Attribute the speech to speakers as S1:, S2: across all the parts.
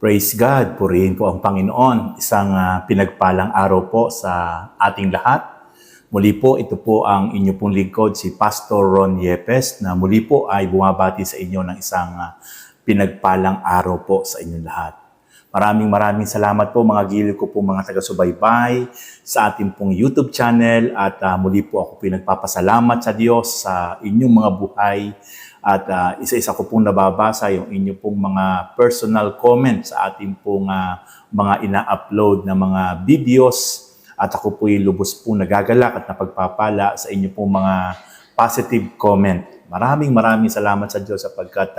S1: Praise God, purihin po ang Panginoon. Isang pinagpalang araw po sa ating lahat. Muli po, ito po ang inyo pong lingkod, si Pastor Ron Yepes, na muli po ay bumabati sa inyo ng isang pinagpalang araw po sa inyong lahat. Maraming salamat po mga giliw ko po mga taga-subaybay sa ating pong YouTube channel at muli po ako pinagpapasalamat sa Diyos sa inyong mga buhay. At isa-isa ko pong nababasa yung inyo pong mga personal comments sa ating pong mga ina-upload na mga videos. At ako po'y lubos pong nagagalak at napagpapala sa inyo pong mga positive comment. Maraming salamat sa Diyos sapagkat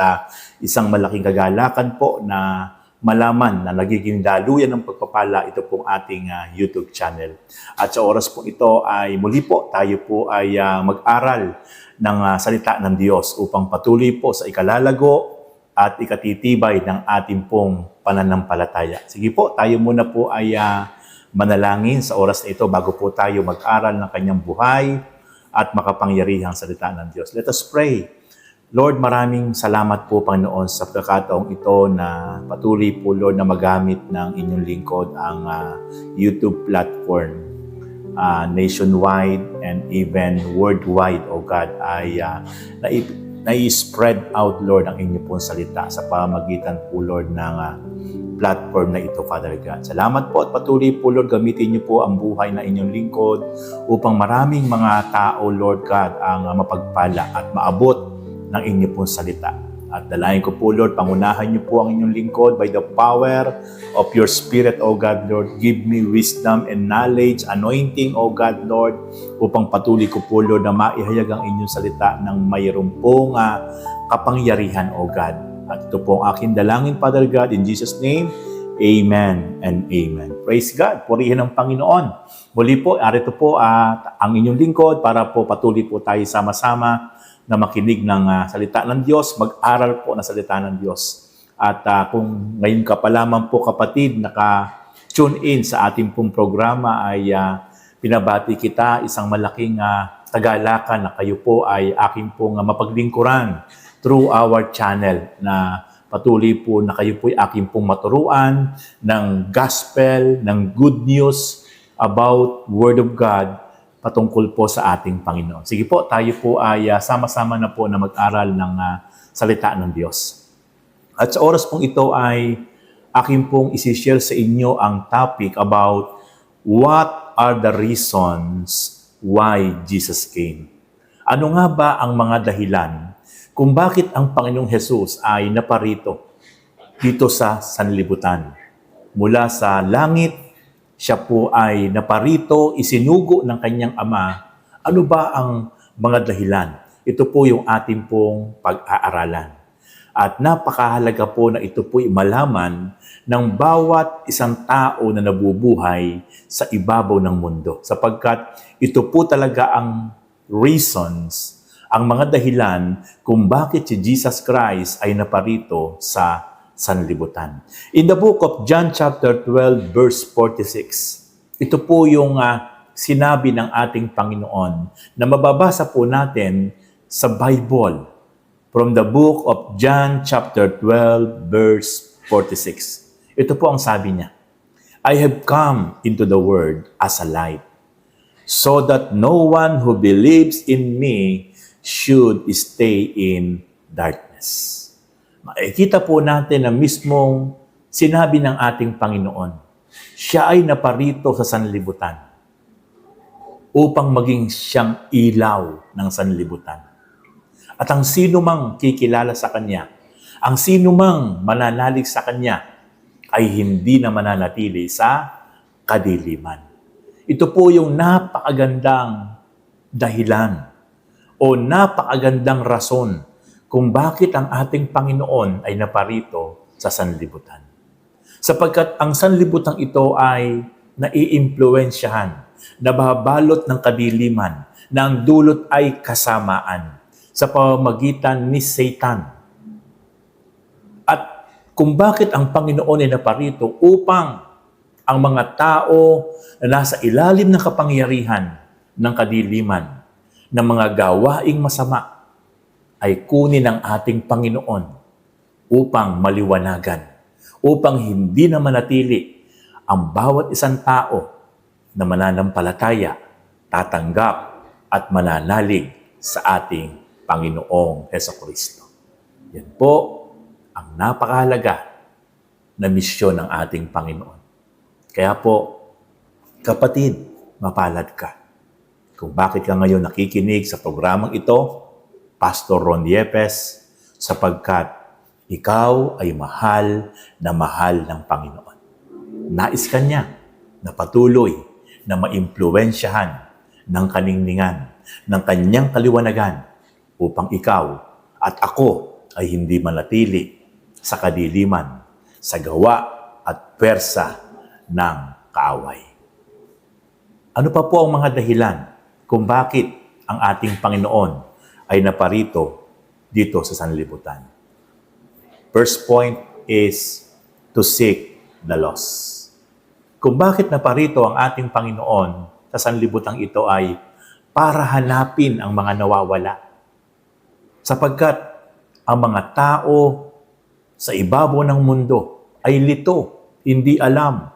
S1: isang malaking kagalakan po na malaman na nagiging daluyan ng pagpapala ito pong ating YouTube channel. At sa oras po ito ay muli po tayo po ay mag-aral ng salita ng Diyos upang patuloy po sa ikalalago at ikatitibay ng ating pong pananampalataya. Sige po, tayo muna po ay manalangin sa oras na ito bago po tayo mag-aral ng kanyang buhay at makapangyarihang salita ng Diyos. Let us pray. Lord, maraming salamat po, Panginoon, sa pagkakataong ito na patuloy po, Lord, na magamit ng inyong lingkod ang YouTube platform. Nationwide and even worldwide, O God, ay nai-spread out, Lord, ang inyong pong salita sa pamamagitan po, Lord, ng platform na ito, Father God. Salamat po at patuloy po, Lord, gamitin niyo po ang buhay na inyong lingkod upang maraming mga tao, Lord God, ang mapagpala at maabot ng inyong pong salita. At dalayan ko po, Lord, pangunahan niyo po ang inyong lingkod by the power of your Spirit, O God, Lord. Give me wisdom and knowledge, anointing, O God, Lord, upang patuloy ko po, Lord, na maihayag ang inyong salita ng mayroon pong kapangyarihan, O God. At ito po ang aking dalangin, Father God, in Jesus' name, Amen and Amen. Praise God, purihin ang Panginoon. Muli po, arito po ang inyong lingkod para po patuloy po tayo sama-sama na makinig ng salita ng Diyos, mag-aral po ng salita ng Diyos. At kung ngayon ka pa lamang po kapatid, naka-tune in sa ating pong programa ay pinabati kita, isang malaking tagalakan na kayo po ay aking pong mapaglingkuran through our channel na patuloy po na kayo po ay aking pong maturuan ng gospel, ng good news about Word of God patungkol po sa ating Panginoon. Sige po, tayo po ay sama-sama na po na mag-aral ng salita ng Diyos. At sa oras pong ito ay akin pong isi-share sa inyo ang topic about what are the reasons why Jesus came. Ano nga ba ang mga dahilan kung bakit ang Panginoong Jesus ay naparito dito sa sanlibutan? Mula sa langit, siya po ay naparito, isinugo ng kanyang ama. Ano ba ang mga dahilan? Ito po yung ating pong pag-aaralan. At napakahalaga po na ito po'y malaman ng bawat isang tao na nabubuhay sa ibabaw ng mundo. Sapagkat ito po talaga ang reasons, ang mga dahilan kung bakit si Jesus Christ ay naparito sa sanlibutan. In the book of John chapter 12 verse 46, ito po yung sinabi ng ating Panginoon na mababasa po natin sa Bible from the book of John chapter 12 verse 46. Ito po ang sabi niya, I have come into the world as a light, so that no one who believes in me should stay in darkness. Makikita po natin na mismong sinabi ng ating Panginoon, siya ay naparito sa sanlibutan upang maging siyang ilaw ng sanlibutan. At ang sino mang kikilala sa Kanya, ang sino mang mananalig sa Kanya, ay hindi na mananatili sa kadiliman. Ito po yung napakagandang dahilan o napakagandang rason kung bakit ang ating Panginoon ay naparito sa sanlibutan. Sapagkat ang sanlibutan ito ay naiimpluwensyahan, nababalot ng kadiliman, na ang dulot ay kasamaan sa pamamagitan ni Satan. At kung bakit ang Panginoon ay naparito upang ang mga tao na nasa ilalim ng kapangyarihan ng kadiliman, ng mga gawaing masama, ay kunin ng ating Panginoon upang maliwanagan, upang hindi na manatili ang bawat isang tao na mananampalataya, tatanggap at mananalig sa ating Panginoong Hesukristo. Yan po ang napakahalaga na misyon ng ating Panginoon. Kaya po, kapatid, mapalad ka. Kung bakit ka ngayon nakikinig sa programang ito, Pastor Ron Yepes, sapagkat ikaw ay mahal ng Panginoon. Nais ka niya na patuloy na maimpluwensyahan ng kaningningan, ng kanyang kaliwanagan upang ikaw at ako ay hindi manatili sa kadiliman, sa gawa at pwersa ng kaaway. Ano pa po ang mga dahilan kung bakit ang ating Panginoon ay naparito dito sa sanlibutan? First point is to seek the lost. Kung bakit naparito ang ating Panginoon sa sanlibutang ito ay para hanapin ang mga nawawala. Sapagkat ang mga tao sa ibabaw ng mundo ay lito, hindi alam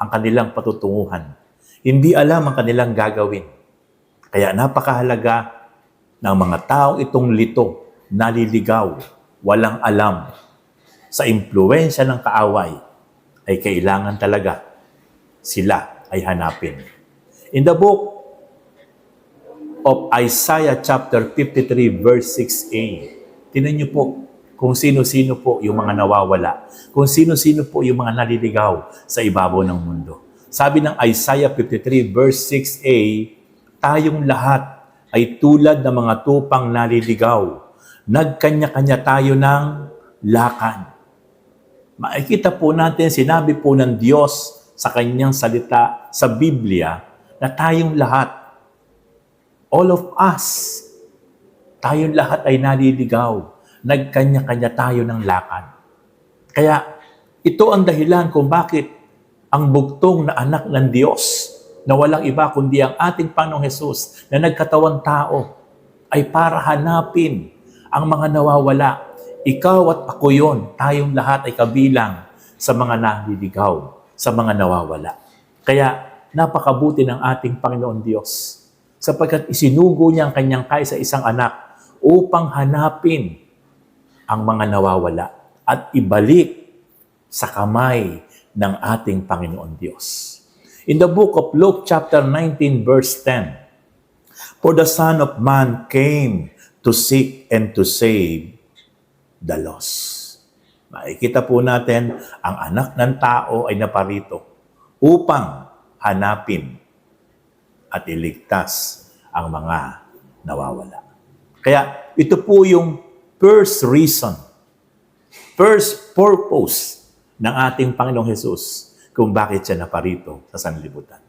S1: ang kanilang patutunguhan. Hindi alam ang kanilang gagawin. Kaya napakahalaga ng mga taong itong lito, naliligaw, walang alam, sa impluwensya ng kaaway, ay kailangan talaga sila ay hanapin. In the book of Isaiah chapter 53 verse 6a, tinan niyo po kung sino-sino po yung mga nawawala, kung sino-sino po yung mga naliligaw sa ibabaw ng mundo. Sabi ng Isaiah 53 verse 6a, tayong lahat ay tulad ng mga tupang naliligaw. Nagkanya-kanya tayo ng lakad. Makikita po natin, sinabi po ng Diyos sa kanyang salita sa Biblia na tayong lahat, all of us, tayong lahat ay naliligaw. Nagkanya-kanya tayo ng lakad. Kaya ito ang dahilan kung bakit ang bugtong na anak ng Diyos na walang iba kundi ang ating Panginoong Hesus na nagkatawang tao ay para hanapin ang mga nawawala. Ikaw at ako yon, tayong lahat ay kabilang sa mga naliligaw, sa mga nawawala. Kaya napakabuti ng ating Panginoon Diyos sapagkat isinugo niya ang kanyang kaisa isang anak upang hanapin ang mga nawawala at ibalik sa kamay ng ating Panginoon Diyos. In the book of Luke chapter 19 verse 10, for the Son of Man came to seek and to save the lost. Makikita po natin, ang anak ng tao ay naparito upang hanapin at iligtas ang mga nawawala. Kaya ito po yung first reason, first purpose ng ating Panginoong Hesus kung bakit siya naparito sa sanlibutan.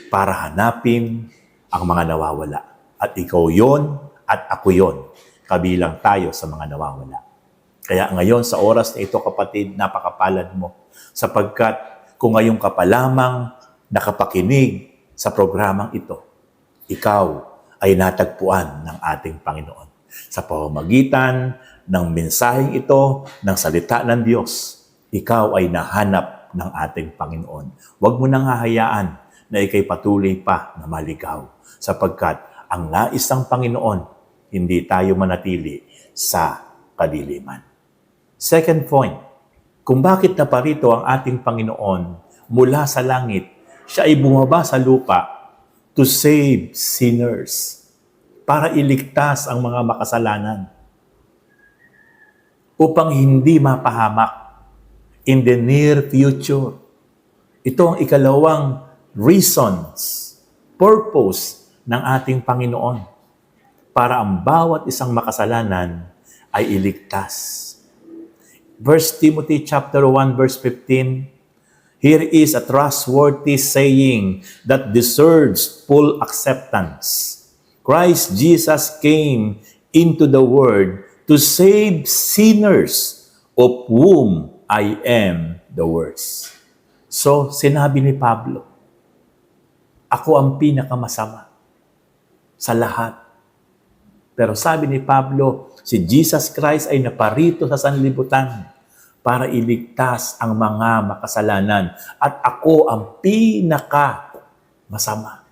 S1: Para hanapin ang mga nawawala. At ikaw yon at ako yon. Kabilang tayo sa mga nawawala. Kaya ngayon sa oras na ito, kapatid, napakapalad mo. Sapagkat kung ngayon ka pa lamang nakapakinig sa programang ito, ikaw ay natagpuan ng ating Panginoon. Sa pamamagitan ng mensaheng ito, ng salita ng Diyos, ikaw ay nahanap ng ating Panginoon. Huwag mo nang hahayaan na ikay patuloy pa na maligaw. Sapagkat ang nais ng Panginoon, hindi tayo manatili sa kadiliman. Second point, kung bakit naparito ang ating Panginoon mula sa langit, siya ay bumaba sa lupa to save sinners, para iligtas ang mga makasalanan, upang hindi mapahamak in the near future. Ito ang ikalawang reasons, purpose ng ating Panginoon, para ang bawat isang makasalanan ay iligtas. 1 Timothy chapter 1 verse 15, here is a trustworthy saying that deserves full acceptance. Christ Jesus came into the world to save sinners, of whom I am the worst. So, sinabi ni Pablo, ako ang pinakamasama sa lahat. Pero sabi ni Pablo, si Jesus Christ ay naparito sa sanlibutan para iligtas ang mga makasalanan. At ako ang pinaka masama.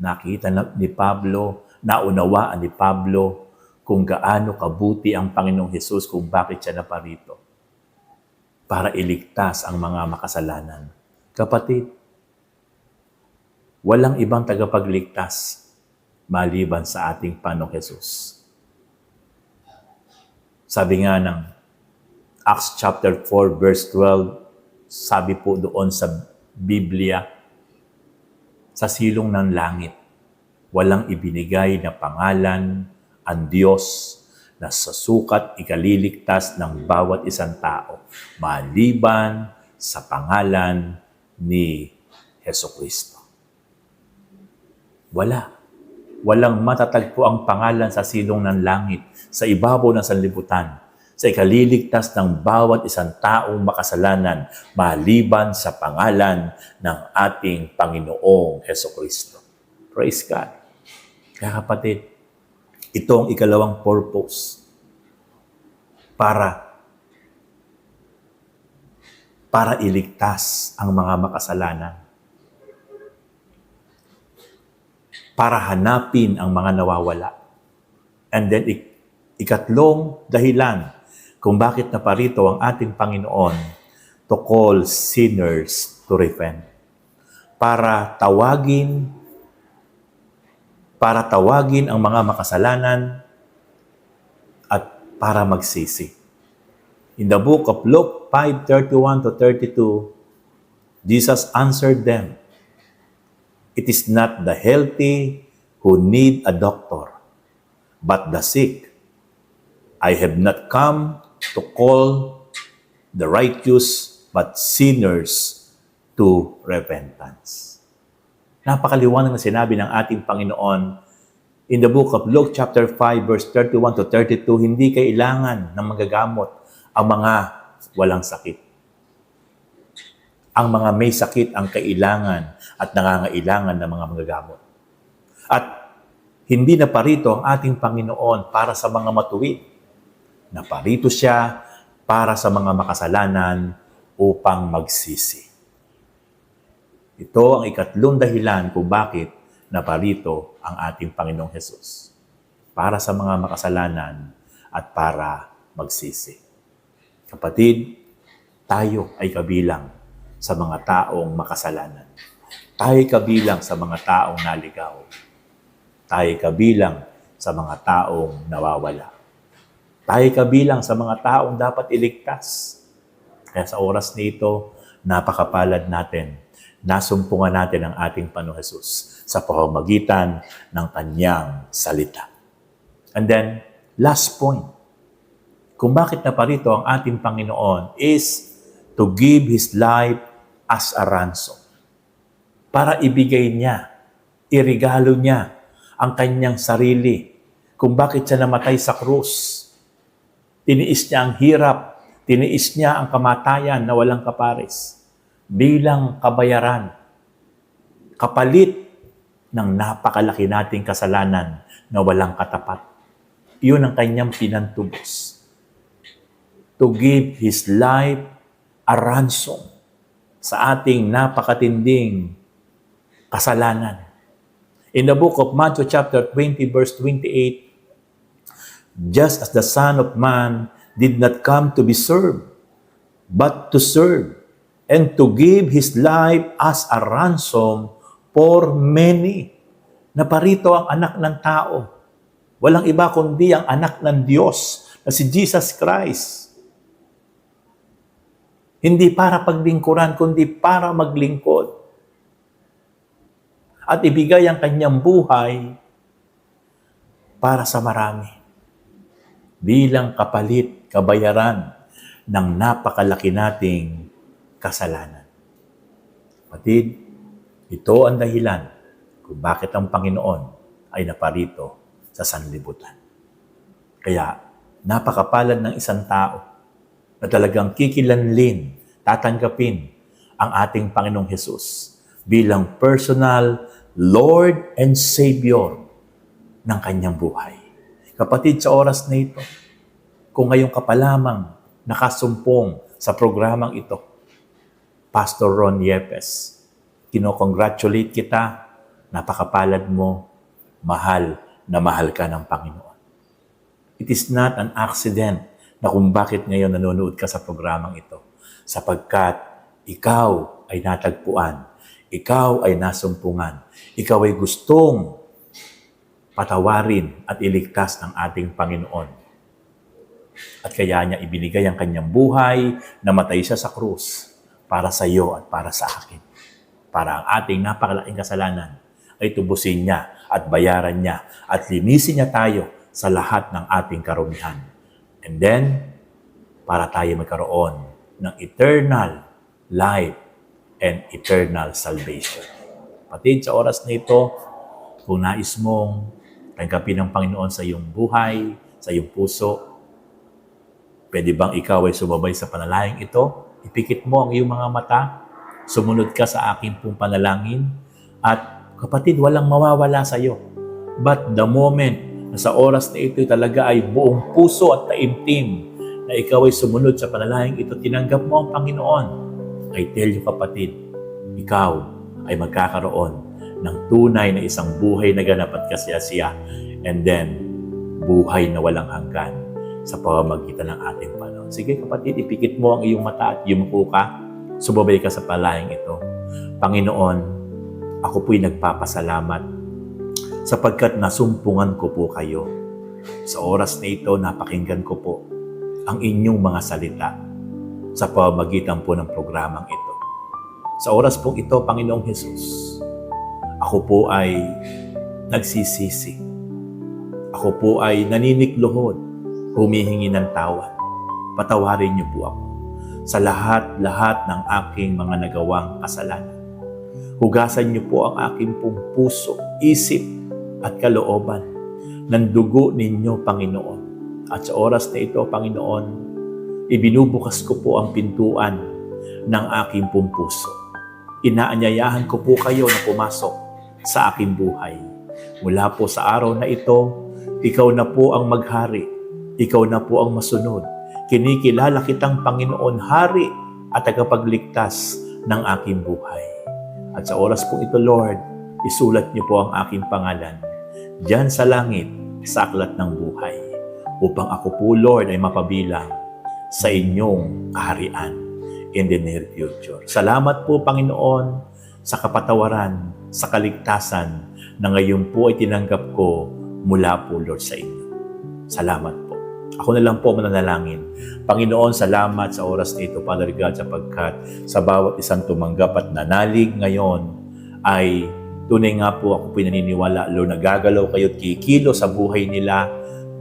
S1: Nakita ni Pablo, naunawaan ni Pablo kung gaano kabuti ang Panginoong Hesus kung bakit siya naparito. Para iligtas ang mga makasalanan. Kapatid, walang ibang tagapagligtas maliban sa ating Panginoong Hesus. Sabi nga ng Acts chapter 4 verse 12, sabi po doon sa Biblia, sa silong ng langit, walang ibinigay na pangalan ang Diyos na sa sukat ikaliligtas ng bawat isang tao, maliban sa pangalan ni Hesukristo. Walang matatagpo ang pangalan sa silong ng langit, sa ibabaw ng sanlibutan, sa ikaliligtas ng bawat isang taong makasalanan, maliban sa pangalan ng ating Panginoong Hesukristo. Praise God. Kaya kapatid, ito ang ikalawang purpose para iligtas ang mga makasalanan. Para hanapin ang mga nawawala. And then, ikatlong dahilan kung bakit naparito ang ating Panginoon to call sinners to repent. Para tawagin ang mga makasalanan at para magsisi. In the book of Luke 5:31-32, Jesus answered them, "It is not the healthy who need a doctor, but the sick. I have not come to call the righteous, but sinners to repentance." Napakaliwanag na sinabi ng ating Panginoon in the book of Luke chapter 5 verse 31-32, hindi kailangan ng magagamot ang mga walang sakit. Ang mga may sakit ang kailangan at nangangailangan ng mga magagamot. At hindi na parito ang ating Panginoon para sa mga matuwid. Naparito siya para sa mga makasalanan upang magsisi. Ito ang ikatlong dahilan kung bakit naparito ang ating Panginoong Hesus. Para sa mga makasalanan at para magsisi. Kapatid, tayo ay kabilang sa mga taong makasalanan. Tayo ay kabilang sa mga taong naligaw. Tayo ay kabilang sa mga taong nawawala. Tayo ay kabilang sa mga taong dapat iligtas. Kaya sa oras nito, napakapalad natin. Nasumpungan natin ang ating Panginoong Hesus sa pamamagitan ng Kanyang salita. And then, last point. Kung bakit naparito ang ating Panginoon is to give His life as a ransom. Para ibigay niya, irigalo niya ang kanyang sarili. Kung bakit siya namatay sa krus. Tiniis niya ang hirap, tiniis niya ang kamatayan na walang kapares. Bilang kabayaran, kapalit ng napakalaki nating kasalanan na walang katapat. Iyon ang kanyang pinantubos. To give His life a ransom sa ating napakatinding kasalanan. In the book of Matthew chapter 20 verse 28, just as the Son of Man did not come to be served, but to serve, and to give His life as a ransom for many. Naparito ang anak ng tao. Walang iba kundi ang anak ng Diyos na si Jesus Christ. Hindi para paglingkuran, kundi para maglingkod. At ibigay ang kanyang buhay para sa marami. Bilang kapalit, kabayaran ng napakalaki nating kasalanan. Kapatid, ito ang dahilan kung bakit ang Panginoon ay naparito sa sanlibutan. Kaya, napakapalad ng isang tao na talagang kikilanlin, tatanggapin ang ating Panginoong Hesus bilang personal Lord and Savior ng kanyang buhay. Kapatid, sa oras na ito, kung ngayon ka pa lamang nakasumpong sa programang ito, Pastor Ron Yepes. Kino-congratulate kita, napakapalad mo, mahal na mahal ka ng Panginoon. It is not an accident na kung bakit ngayon nanonood ka sa programang ito, sapagkat ikaw ay natagpuan, ikaw ay nasumpungan, ikaw ay gustong patawarin at iligtas ng ating Panginoon. At kaya niya ibinigay ang kanyang buhay, namatay siya sa krus para sa iyo at para sa akin. Para ang ating napakalaking kasalanan ay tubusin niya at bayaran niya at linisin niya tayo sa lahat ng ating karumihan. And then, para tayo magkaroon ng eternal life and eternal salvation. Kapatid, sa oras na ito, kung nais mong tanggapin ng Panginoon sa iyong buhay, sa iyong puso, pwede bang ikaw ay sumabay sa panalangin ito? Ipikit mo ang iyong mga mata, sumunod ka sa aking pong panalangin, at kapatid, walang mawawala sa iyo. But the moment na sa oras na ito talaga ay buong puso at taimtim na ikaw ay sumunod sa panalangin ito, tinanggap mo ang Panginoon, I tell you kapatid, ikaw ay magkakaroon ng tunay na isang buhay na ganap at kasiyasiya, and then buhay na walang hanggan sa pamamagitan ng ating Panginoon. Sige kapatid, ipikit mo ang iyong mata at yumuko ka, sumabay ka sa panalangin ito. Panginoon, ako po'y nagpapasalamat sapagkat nasumpungan ko po kayo. Sa oras na ito, napakinggan ko po ang inyong mga salita sa pamamagitan po ng programang ito. Sa oras po ito, Panginoong Hesus, ako po ay nagsisisi. Ako po ay naninikluhod, humihingi ng tawad. Patawarin niyo po ako sa lahat-lahat ng aking mga nagawang kasalanan. Hugasan niyo po ang aking pong puso, isip at kalooban ng dugo ninyo, Panginoon. At sa oras na ito, Panginoon, ibinubukas ko po ang pintuan ng aking pong puso. Inaanyayahan ko po kayo na pumasok sa aking buhay. Mula po sa araw na ito, ikaw na po ang maghari. Ikaw na po ang masunod. Kinikilala kitang Panginoon, Hari at tagapagligtas ng aking buhay. At sa oras po ito, Lord, isulat niyo po ang aking pangalan diyan sa langit, sa aklat ng buhay, upang ako po, Lord, ay mapabilang sa inyong kaharian in the near future. Salamat po, Panginoon, sa kapatawaran, sa kaligtasan na ngayon po ay tinanggap ko mula po, Lord, sa inyo. Salamat po. Ako na lang po mananalangin. Panginoon, salamat sa oras na ito, Father God, sapagkat sa bawat isang tumanggap at nanalig ngayon ay tunay nga po ako pinaniniwala, Lord, nagagalaw kayo at kikilo sa buhay nila.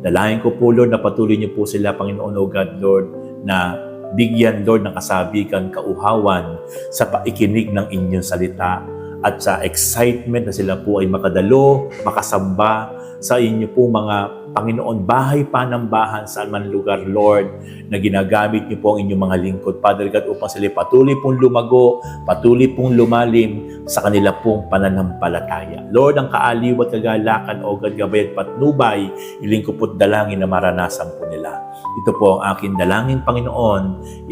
S1: Dalangin ko po, Lord, na patuloy niyo po sila, Panginoon, O God, Lord, na bigyan, Lord, ng kasabikan, kauhawan sa paikinig ng inyong salita at sa excitement na sila po ay makadalo, makasamba sa inyo po mga Panginoon, bahay panambahan saan man lugar, Lord, na ginagamit niyo po ang inyong mga lingkod, Father God, upang sila patuloy pong lumago, patuloy pong lumalim sa kanila pong pananampalataya. Lord, ang kaaliw at kagalakan, O God, gabay at patnubay, iling ko po't dalangin na maranasan po nila. Ito po ang aking dalangin, Panginoon,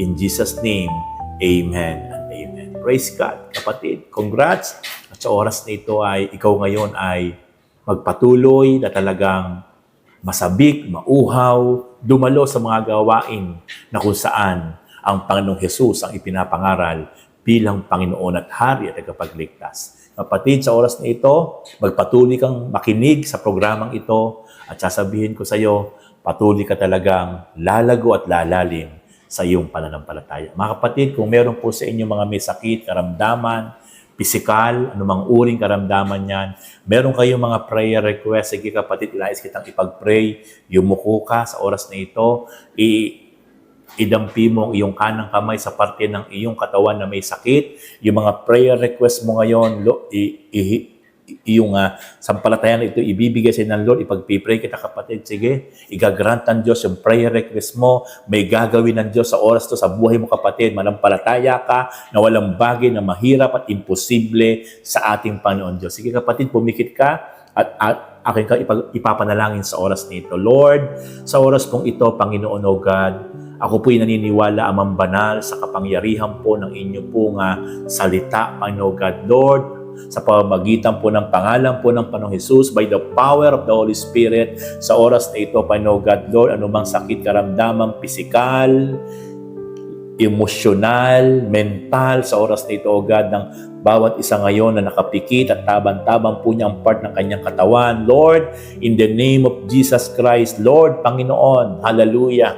S1: in Jesus' name, Amen and Amen. Praise God. Kapatid, congrats. At sa oras na ito ay, ikaw ngayon ay magpatuloy na talagang masabik, mauhaw, dumalo sa mga gawain na kung saan ang Panginoong Hesus ang ipinapangaral bilang Panginoon at Hari at tagapagligtas. Kapatid, sa oras na ito, magpatuloy kang makinig sa programang ito at sasabihin ko sa iyo, patuloy ka talagang lalago at lalalim sa iyong pananampalataya. Mga kapatid, kung meron po sa inyo mga may sakit, karamdaman, pisikal, anumang uring karamdaman yan, meron kayong mga prayer request, sige kapatid, ilais kitang ipag-pray, yumuko ka sa oras na ito, idampi mo ang iyong kanang kamay sa parte ng iyong katawan na may sakit, yung mga prayer request mo ngayon, yung sampalatayan na ito, ibibigay sa ng Lord, ipag-pray kita kapatid, sige, igagrant ng Diyos yung prayer request mo, may gagawin ng Diyos sa oras to sa buhay mo kapatid, manampalataya ka na walang bagay na mahirap at imposible sa ating Panginoon Diyos. Sige kapatid, pumikit ka at akin ka ipapanalangin sa oras nito. Lord, sa oras pong ito, Panginoon o God, Ako po'y naniniwala, Amang Banal, sa kapangyarihan po ng inyo pong salita, Panginoon God, Lord, sa pamamagitan po ng pangalan po ng Panginoong Hesus, by the power of the Holy Spirit, sa oras na ito, Panginoon God, Lord, anumang sakit, karamdaman, pisikal, emosyonal, mental, sa oras na ito, O God, ng bawat isa ngayon na nakapikit at tabang-tabang po niya ang part ng kanyang katawan. Lord, in the name of Jesus Christ, Lord, Panginoon, hallelujah,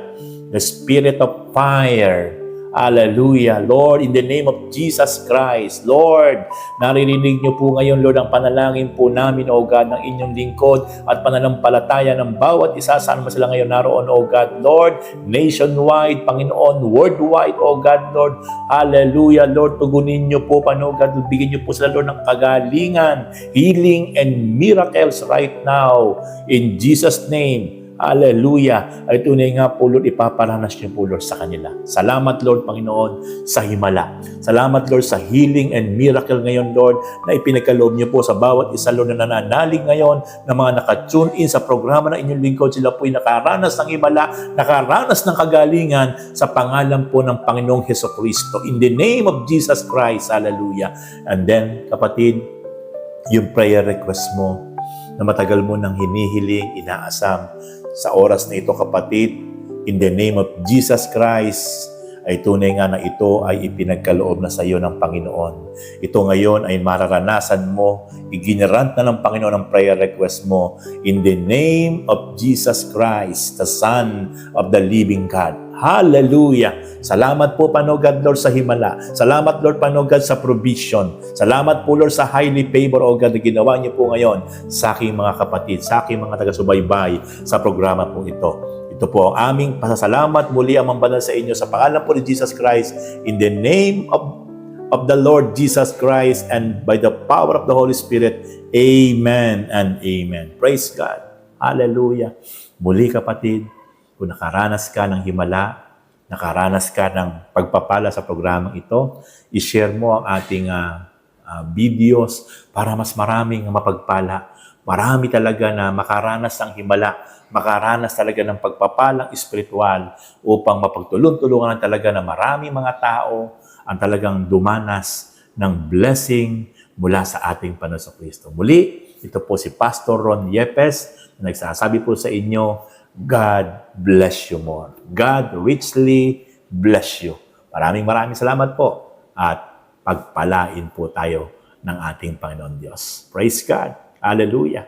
S1: the spirit of fire, hallelujah, Lord, in the name of Jesus Christ, Lord, naririnig niyo po ngayon, Lord, ang panalangin po namin, O God, ng inyong lingkod at pananampalataya ng bawat isa, saan man sila ngayon naroon, O God, Lord, nationwide, Panginoon, worldwide, O God, Lord, hallelujah, Lord, tugunin niyo po, Panginoon God, bigyan niyo po sila, Lord, ng kagalingan, healing, and miracles right now, in Jesus' name. Hallelujah. At tunay nga po, Lord, ipaparanas niyo po, Lord, sa kanila. Salamat, Lord, Panginoon, sa himala. Salamat, Lord, sa healing and miracle ngayon, Lord, na ipinagkaloob niyo po sa bawat isa, Lord, na nananalig ngayon, na mga nakatune in sa programa ng inyong lingkod. Sila po'y nakaranas ng himala, nakaranas ng kagalingan sa pangalan po ng Panginoong Hesukristo. In the name of Jesus Christ. Hallelujah. And then, kapatid, yung prayer request mo, na matagal mo nang hinihiling, inaasam, sa oras na ito, kapatid, in the name of Jesus Christ, ay tunay nga na ito ay ipinagkaloob na sa iyo ng Panginoon. Ito ngayon ay mararanasan mo, iginarant na ng Panginoon ang prayer request mo, in the name of Jesus Christ, the Son of the living God. Hallelujah! Salamat po, Panginoon God, Lord, sa himala. Salamat, Lord, Panginoon God, sa provision. Salamat po, Lord, sa highly favor, O God, na ginawa niyo po ngayon sa aking mga kapatid, sa aking mga taga-subaybay sa programa po ito. Ito po ang aming pasasalamat muli, Amang Banal, sa inyo sa pangalan po ni Jesus Christ, in the name of the Lord Jesus Christ, and by the power of the Holy Spirit. Amen and amen. Praise God. Hallelujah. Muli, kapatid, kung nakaranas ka ng himala, nakaranas ka ng pagpapala sa programang ito, i-share mo ang ating videos para mas maraming mapagpala. Marami talaga na makaranas ng himala, makaranas talaga ng pagpapalang espiritual upang mapagtulong-tulungan talaga na maraming mga tao ang talagang dumanas ng blessing mula sa ating Panginoon Kristo. Muli, ito po si Pastor Ron Yepes na nagsasabi po sa inyo, God bless you more. God richly bless you. Maraming salamat po at pagpalain po tayo ng ating Panginoon Diyos. Praise God. Hallelujah.